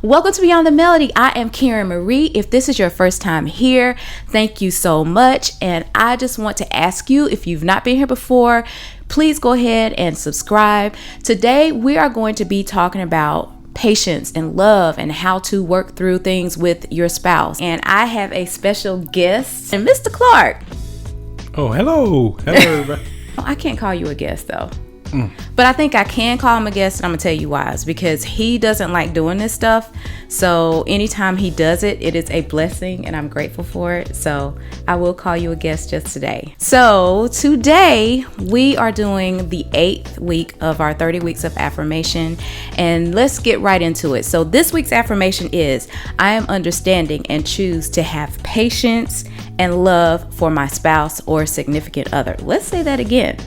Welcome to Beyond the Melody. I am Karen Marie. If this is your first time here, thank you so much. And I just want to ask you, if you've not been here before, please go ahead and subscribe. Today, we are going to be talking about patience and love and how to work through things with your spouse. And I have a special guest, and Mr. Clark. Oh, hello. Hello, everybody. I can't call you a guest, though. But I think I can call him a guest, and I'm going to tell you why. It's because he doesn't like doing this stuff. So anytime he does it, it is a blessing, and I'm grateful for it. So I will call you a guest just today. So today we are doing the 8th week of our 30 weeks of affirmation, and let's get right into it. So this week's affirmation is, I am understanding and choose to have patience and love for my spouse or significant other. Let's say that again.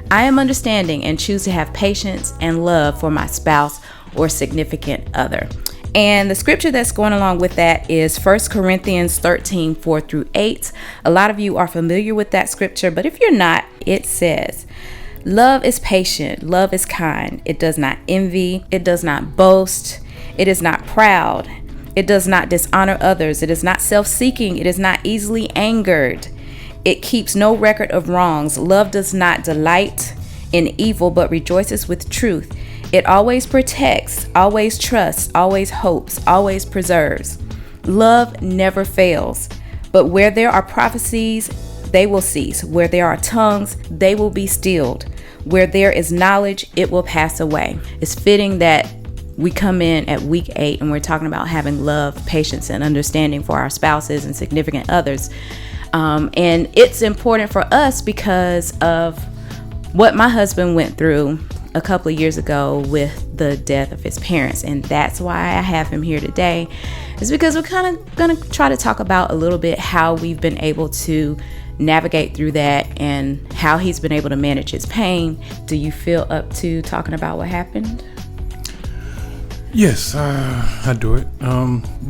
I am understanding and choose to have patience and love for my spouse or significant other. And the scripture that's going along with that is 1 Corinthians 13, 4 through 8. A lot of you are familiar with that scripture, but if you're not, it says, love is patient, love is kind. It does not envy, it does not boast, it is not proud, it does not dishonor others, it is not self-seeking, it is not easily angered. It keeps no record of wrongs. Love does not delight in evil, but rejoices with truth. It always protects, always trusts, always hopes, always preserves. Love never fails. But where there are prophecies, they will cease. Where there are tongues, they will be stilled. Where there is knowledge, it will pass away. It's fitting that we come in at week 8 and we're talking about having love, patience, and understanding for our spouses and significant others. And it's important for us because of what my husband went through a couple of years ago with the death of his parents. And that's why I have him here today, is because we're kind of going to try to talk about a little bit how we've been able to navigate through that and how he's been able to manage his pain. Do you feel up to talking about what happened? Yes, I do it.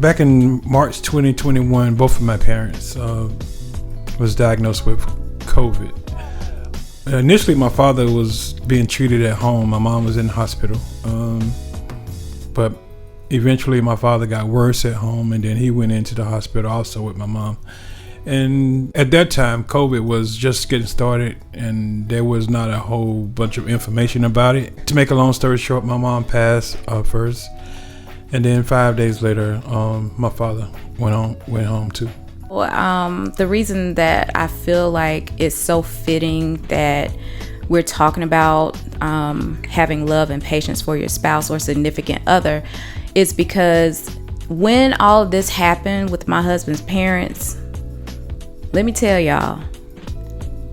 Back in March 2021, both of my parents was diagnosed with COVID. Initially, my father was being treated at home. My mom was in the hospital. But eventually, my father got worse at home, and then he went into the hospital also with my mom. And at that time, COVID was just getting started, and there was not a whole bunch of information about it. To make a long story short, my mom passed first, and then 5 days later, my father went home too. Well, the reason that I feel like it's so fitting that we're talking about having love and patience for your spouse or significant other is because when all of this happened with my husband's parents, let me tell y'all,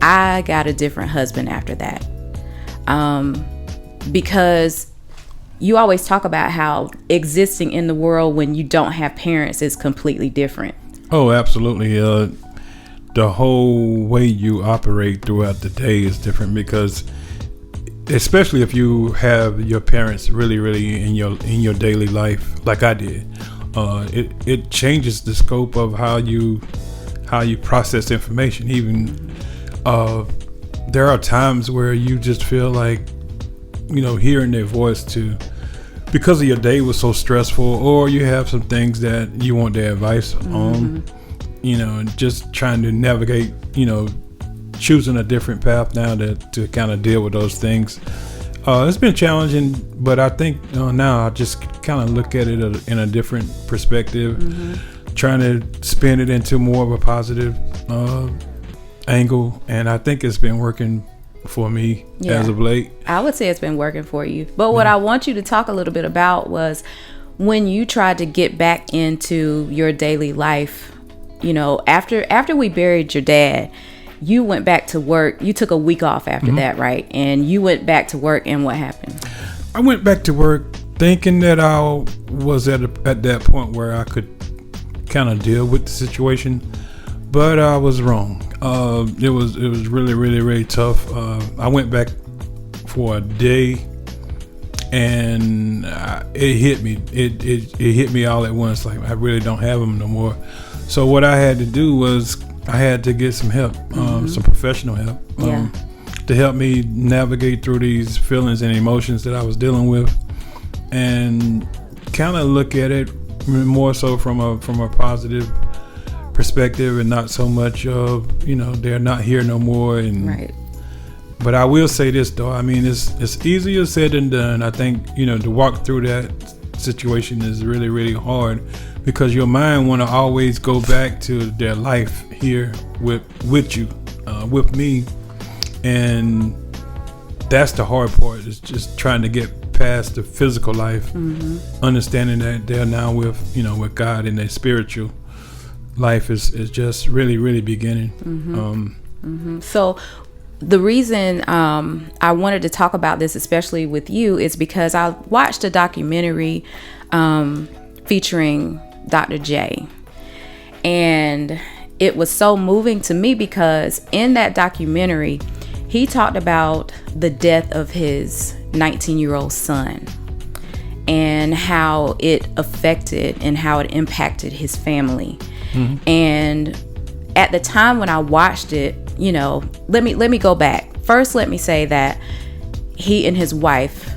I got a different husband after that. Because you always talk about how existing in the world when you don't have parents is completely different. Oh, absolutely. The whole way you operate throughout the day is different because, especially if you have your parents really in your daily life, like I did, it changes the scope of how you process information. Even there are times where you just feel like, hearing their voice because of your day was so stressful, or you have some things that you want their advice on, and just trying to navigate, choosing a different path now to kind of deal with those things. It's been challenging, but I think now I just kind of look at it in a different perspective, trying to spin it into more of a positive angle, and I think it's been working for me as of late. I would say it's been working for you. But what I want you to talk a little bit about was when you tried to get back into your daily life, after we buried your dad, you went back to work. You took a week off after that, right? And you went back to work, and what happened? I went back to work thinking that I was at that point where I could kind of deal with the situation, but I was wrong. It was really tough. I went back for a day, and it hit me. It hit me all at once. Like, I really don't have them no more. So what I had to do was I had to get some help, some professional help, to help me navigate through these feelings and emotions that I was dealing with, and kind of look at it more so from a positive perspective, and not so much of, you know, they're not here no more. And right. But I will say this though, I mean, it's easier said than done. I think, you know, to walk through that situation is really, really hard, because your mind want to always go back to their life here with you, with me, and that's the hard part, is just trying to get past the physical life, understanding that they're now with, you know, with God, and their spiritual life is just really, really beginning. So the reason I wanted to talk about this, especially with you, is because I watched a documentary featuring Dr. J, and it was so moving to me because in that documentary he talked about the death of his 19-year-old son and how it affected and how it impacted his family. And at the time when I watched it, you know, let me go back. First, let me say that he and his wife,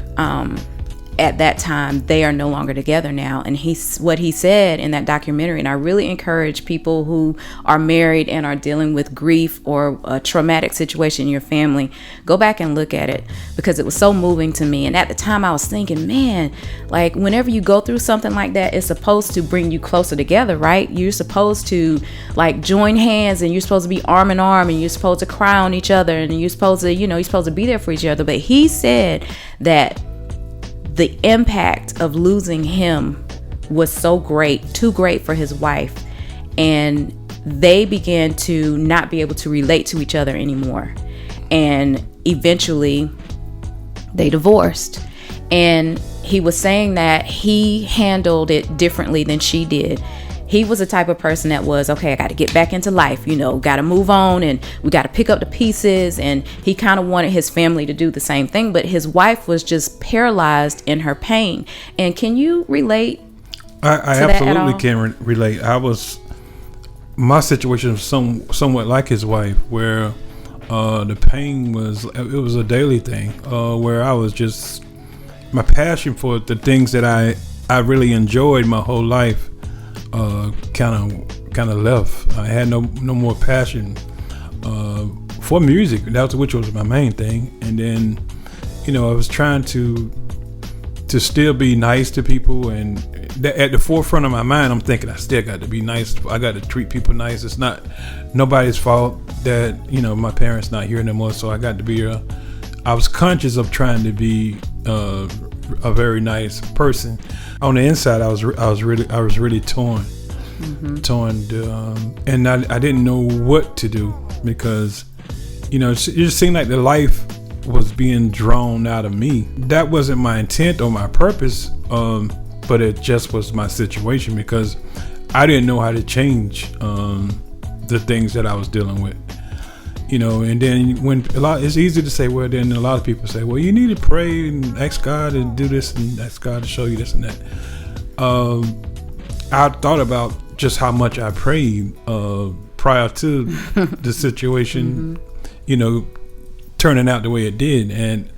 at that time, they are no longer together now. And what he said in that documentary, and I really encourage people who are married and are dealing with grief or a traumatic situation in your family, go back and look at it, because it was so moving to me. And at the time I was thinking, man, like whenever you go through something like that, it's supposed to bring you closer together, right? You're supposed to like join hands, and you're supposed to be arm in arm, and you're supposed to cry on each other, and you're supposed to, you know, you're supposed to be there for each other. But he said that the impact of losing him was so great, too great for his wife, and they began to not be able to relate to each other anymore, and eventually they divorced. And he was saying that he handled it differently than she did. He was the type of person that was, okay, I got to get back into life, you know, got to move on, and we got to pick up the pieces. And he kind of wanted his family to do the same thing, but his wife was just paralyzed in her pain. And can you relate? I absolutely can relate. My situation was somewhat like his wife, where the pain was a daily thing, where I was just, my passion for the things that I really enjoyed my whole life kind of left. I had no more passion for music, which was my main thing. And then, you know, I was trying to still be nice to people, and at the forefront of my mind, I'm thinking I still got to be nice. I got to treat people nice. It's not nobody's fault that, you know, my parents not here anymore, so I got to be I was conscious of trying to be a very nice person. On the inside, I was really torn, and I didn't know what to do, because, you know, it just seemed like the life was being drawn out of me. That wasn't my intent or my purpose, but it just was my situation, because I didn't know how to change the things that I was dealing with. You know, and then it's easy to say, well, then a lot of people say, well, you need to pray and ask God to do this and ask God to show you this and that. I thought about just how much I prayed prior to the situation, you know, turning out the way it did. And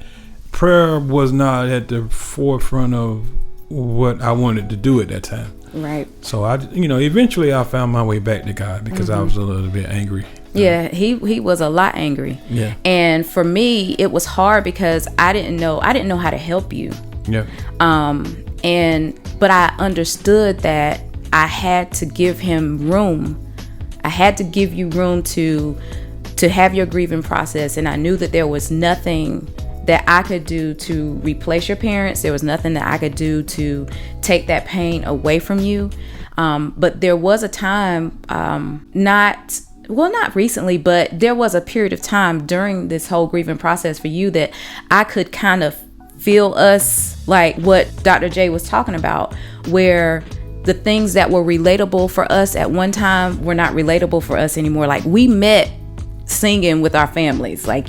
prayer was not at the forefront of what I wanted to do at that time. Right. So eventually I found my way back to God, because I was a little bit angry. Yeah, he was a lot angry. Yeah. And for me, it was hard because I didn't know how to help you. Yeah. But I understood that I had to give him room. I had to give you room to have your grieving process, and I knew that there was nothing that I could do to replace your parents. There was nothing that I could do to take that pain away from you. But there was a time, not recently, but there was a period of time during this whole grieving process for you that I could kind of feel us, like what Dr. J was talking about, where the things that were relatable for us at one time were not relatable for us anymore. Like, we met singing with our families. Like,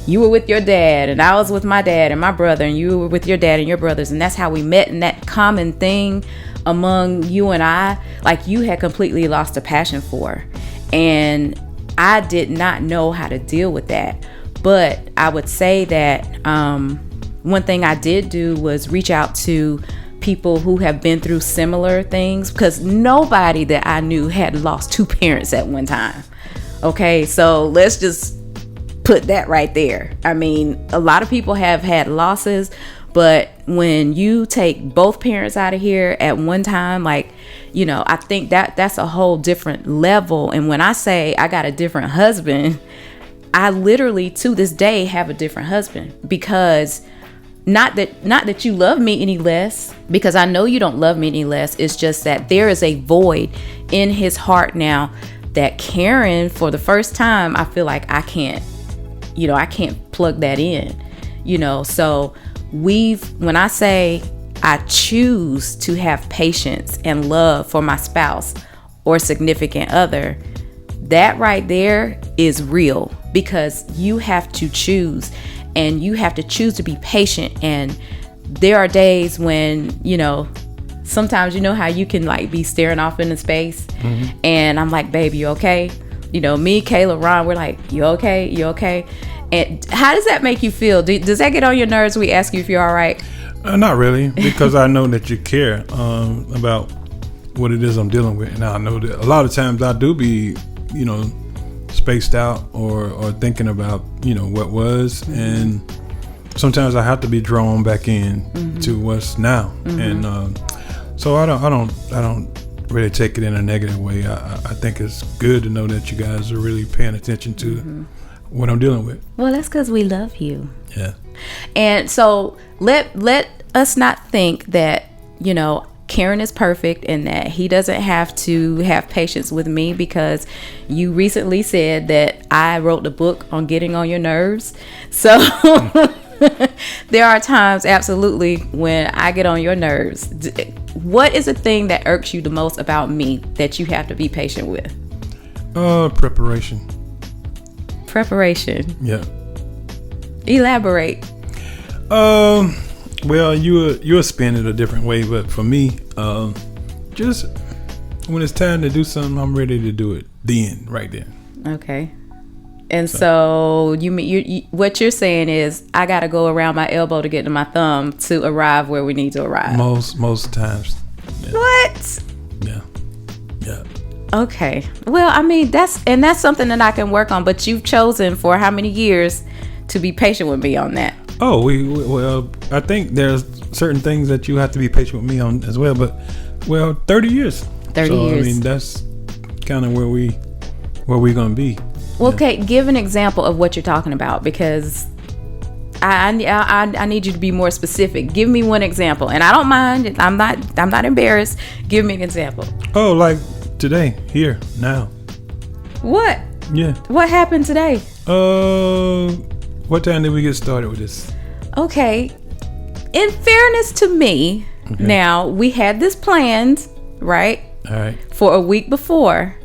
you were with your dad, and I was with my dad and my brother, and you were with your dad and your brothers, and that's how we met. And that common thing among you and I, like, you had completely lost a passion for. And I did not know how to deal with that. But I would say that one thing I did do was reach out to people who have been through similar things, because nobody that I knew had lost 2 parents at one time. Okay, so let's just put that right there. I mean, a lot of people have had losses, but when you take both parents out of here at one time, like, you know, I think that's a whole different level. And when I say I got a different husband, I literally to this day have a different husband, because not that you love me any less, because I know you don't love me any less. It's just that there is a void in his heart now that Karen, for the first time, I feel like I can't plug that in, you know. So when I say I choose to have patience and love for my spouse or significant other, that right there is real, because you have to choose, and you have to choose to be patient. And there are days when, you know, sometimes, you know how you can like be staring off into space, and I'm like, babe, you okay? You know, me, Kayla, Ron, we're like, you okay? You okay? And how does that make you feel? Does that get on your nerves? We ask you if you're all right? Not really, because I know that you care about what it is I'm dealing with. And I know that a lot of times I do be, you know, spaced out or thinking about, you know, what was. And sometimes I have to be drawn back in to what's now. And so I don't really take it in a negative way. I think it's good to know that you guys are really paying attention to what I'm dealing with. Well, that's because we love you. Yeah. And so let us not think that, you know, Karen is perfect and that he doesn't have to have patience with me, because you recently said that I wrote the book on getting on your nerves. So there are times, absolutely, when I get on your nerves. What is the thing that irks you the most about me that you have to be patient with? Preparation. Preparation. Yeah. Elaborate. Well, you'll spin it a different way, but for me, just when it's time to do something, I'm ready to do it then, right then. Okay. And so you what you're saying is I got to go around my elbow to get to my thumb to arrive where we need to arrive. Most times. Yeah. What? Yeah. Okay. Well, I mean, that's something that I can work on, but you've chosen for how many years to be patient with me on that? Oh, well, I think there's certain things that you have to be patient with me on as well, but 30 years. 30 years. I mean, that's kind of where we're going to be. Well, okay, give an example of what you're talking about, because I need you to be more specific. Give me one example, and I don't mind. I'm not embarrassed. Give me an example. Oh, like today, here, now. What? Yeah. What happened today? What time did we get started with this? Okay. In fairness to me, now we had this planned, right? All right. For a week before.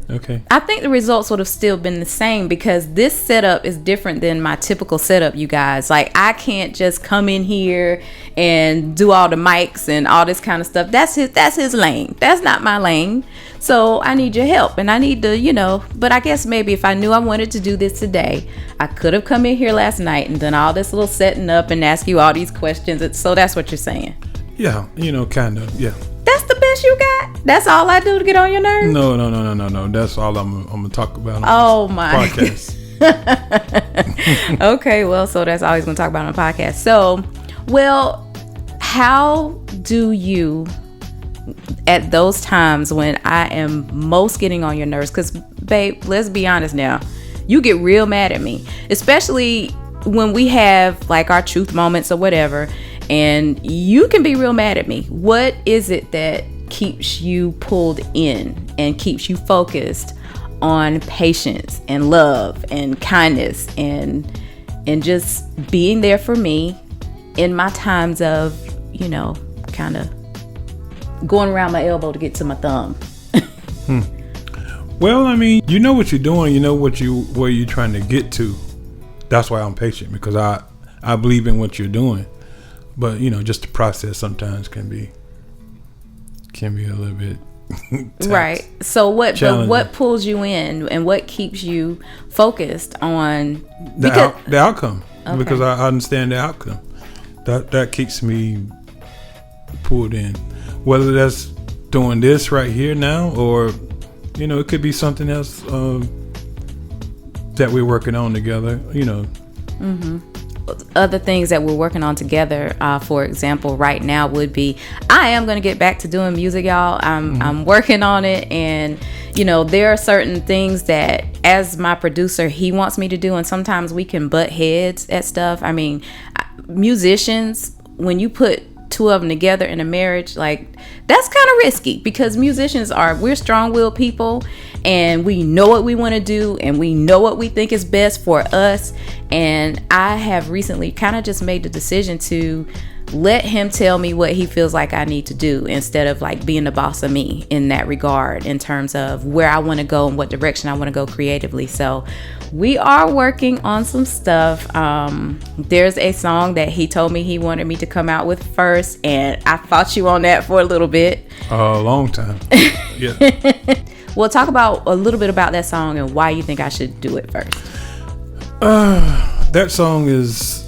Okay. I think the results would have still been the same, because this setup is different than my typical setup, you guys. Like, I can't just come in here and do all the mics and all this kind of stuff. That's his lane. That's not my lane. So I need your help, and I need to, you know, but I guess maybe if I knew I wanted to do this today, I could have come in here last night and done all this little setting up and ask you all these questions. So that's what you're saying. Yeah, you know, kind of, yeah. That's the best you got? That's all I do to get on your nerves? No. That's all I'm going to talk about on my podcast. Okay, well, so that's all he's going to talk about on the podcast. So, well, how do you, at those times when I am most getting on your nerves, because, babe, let's be honest now, you get real mad at me, especially when we have like our truth moments or whatever, and you can be real mad at me. What is it that keeps you pulled in and keeps you focused on patience and love and kindness and just being there for me in my times of, you know, kind of going around my elbow to get to my thumb? Well, I mean, you know what you're doing, you know where you're trying to get to. That's why I'm patient, because I believe in what you're doing. But, you know, just the process sometimes can be a little bit right. So what pulls you in and what keeps you focused on the outcome? Okay. Because I understand the outcome. That keeps me pulled in, whether that's doing this right here now, or it could be something else that we're working on together. Other things that we're working on together, for example, right now would be, I am going to get back to doing music, y'all. I'm working on it, and there are certain things that as my producer he wants me to do, and sometimes we can butt heads at stuff. I mean, musicians, when you put two of them together in a marriage, like, that's kind of risky, because we're strong-willed people, and we know what we want to do, and we know what we think is best for us. And I have recently kind of just made the decision to let him tell me what he feels like I need to do, instead of like being the boss of me in that regard, in terms of where I want to go and what direction I want to go creatively. So we are working on some stuff. There's a song that he told me he wanted me to come out with first, and I fought you on that for a little bit. A long time. Yeah. Well, talk about a little bit about that song and why you think I should do it first. That song is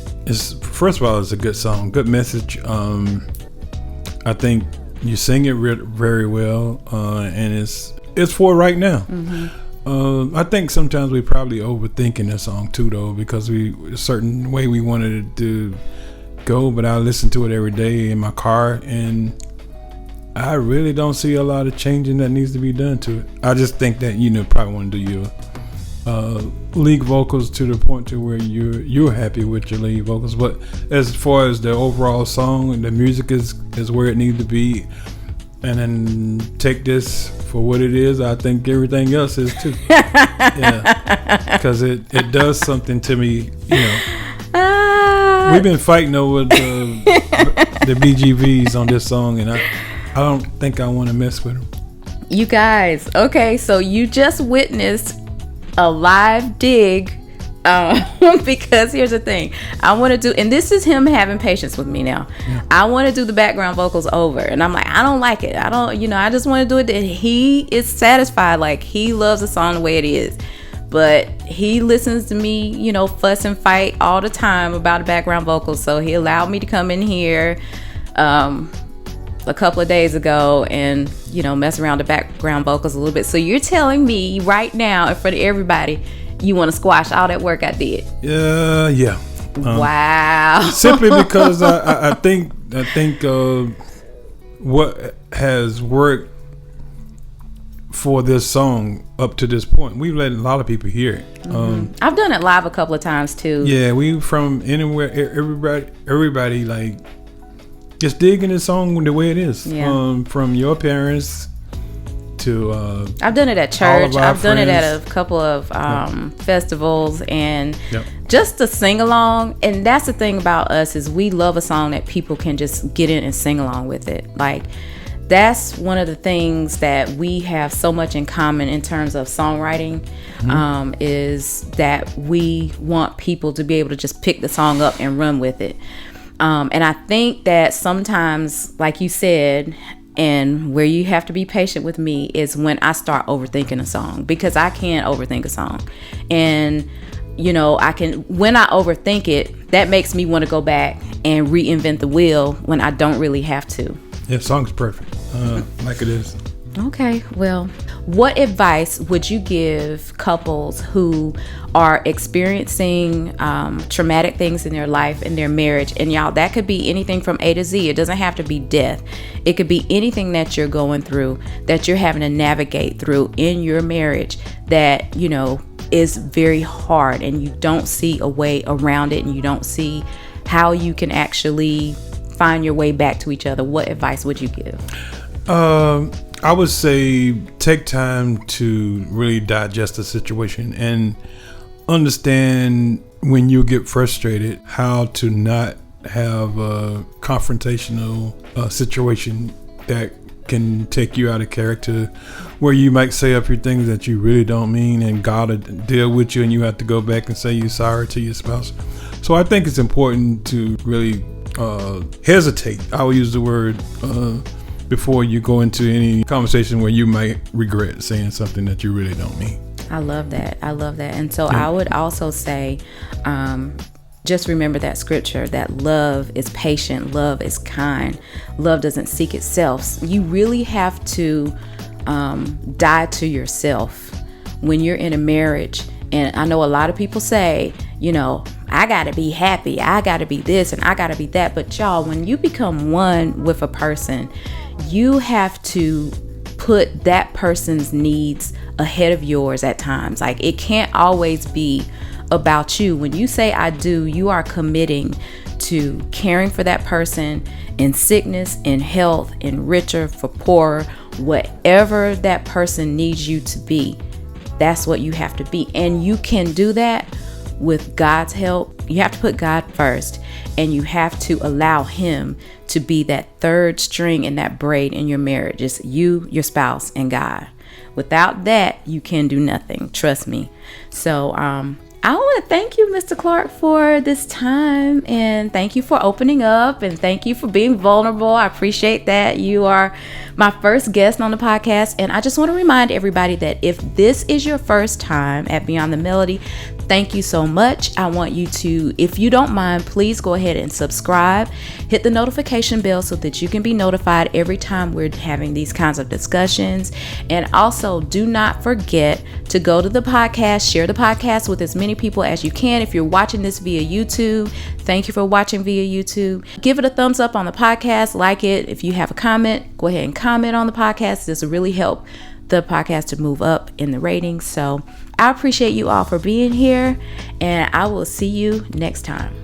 first of all, it's a good song, good message. I think you sing it very well, and it's for right now. I think sometimes we probably overthinking the song too, though, because a certain way we wanted it to go. But I listen to it every day in my car, and I really don't see a lot of changing that needs to be done to it. I just think that probably want to do your lead vocals to the point to where you're happy with your lead vocals. But as far as the overall song and the music is where it needs to be, and then take this for what it is, I think everything else is too. Yeah, because it does something to me. We've been fighting over the BGVs on this song, and I don't think I want to mess with them. You guys, okay, so you just witnessed a live dig, because here's the thing. I want to do, and this is him having patience with me now. Yeah. I want to do the background vocals over, and I'm like, I don't like it. I don't, I just want to do it. And he is satisfied. Like, he loves the song the way it is. But he listens to me, fuss and fight all the time about the background vocals. So he allowed me to come in here a couple of days ago and mess around the background vocals a little bit. So you're telling me right now in front of everybody you want to squash all that work I did? Yeah. Wow. Simply because I think what has worked for this song up to this point, we've let a lot of people hear it. I've done it live a couple of times too. Yeah, we from anywhere, everybody like just digging the song the way it is. Yeah. From your parents to I've done it at church. I've done it at a couple of festivals, and just to sing along. And that's the thing about us, is we love a song that people can just get in and sing along with it. Like, that's one of the things that we have so much in common in terms of songwriting, is that we want people to be able to just pick the song up and run with it. And I think that sometimes, like you said, and where you have to be patient with me, is when I start overthinking a song, because I can overthink a song. And, when I overthink it, that makes me want to go back and reinvent the wheel when I don't really have to. Yeah, song's perfect, like it is. Okay, well, what advice would you give couples who are experiencing traumatic things in their life, in their marriage? And y'all, that could be anything from A to Z. It doesn't have to be death. It could be anything that you're going through, that you're having to navigate through in your marriage, that, is very hard, and you don't see a way around it, and you don't see how you can actually find your way back to each other. What advice would you give? I would say take time to really digest the situation and understand when you get frustrated how to not have a confrontational situation that can take you out of character, where you might say up your things that you really don't mean, and God will deal with you, and you have to go back and say you're sorry to your spouse. So I think it's important to really hesitate. I will use the word before you go into any conversation where you might regret saying something that you really don't mean. I love that. And so I would also say, just remember that scripture, that love is patient, love is kind, love doesn't seek itself. You really have to die to yourself when you're in a marriage. And I know a lot of people say, I gotta be happy, I gotta be this, and I gotta be that. But y'all, when you become one with a person, you have to put that person's needs ahead of yours at times. Like, it can't always be about you. When you say I do, you are committing to caring for that person in sickness, in health, in richer, for poorer, whatever that person needs you to be. That's what you have to be. And you can do that with God's help. You have to put God first, and you have to allow him to be that third string in that braid in your marriage. It's you, your spouse, and God. Without that, you can do nothing. Trust me. So, I want to thank you, Mr. Clark, for this time, and thank you for opening up, and thank you for being vulnerable. I appreciate that. You are my first guest on the podcast, and I just want to remind everybody that if this is your first time at Beyond the Melody, thank you so much. I want you to, if you don't mind, please go ahead and subscribe. Hit the notification bell so that you can be notified every time we're having these kinds of discussions. And also, do not forget to go to the podcast, share the podcast with as many people as you can. If you're watching this via YouTube, thank you for watching via YouTube. Give it a thumbs up on the podcast, like it. If you have a comment, go ahead and comment on the podcast. This will really help the podcast to move up in the ratings. So I appreciate you all for being here, and I will see you next time.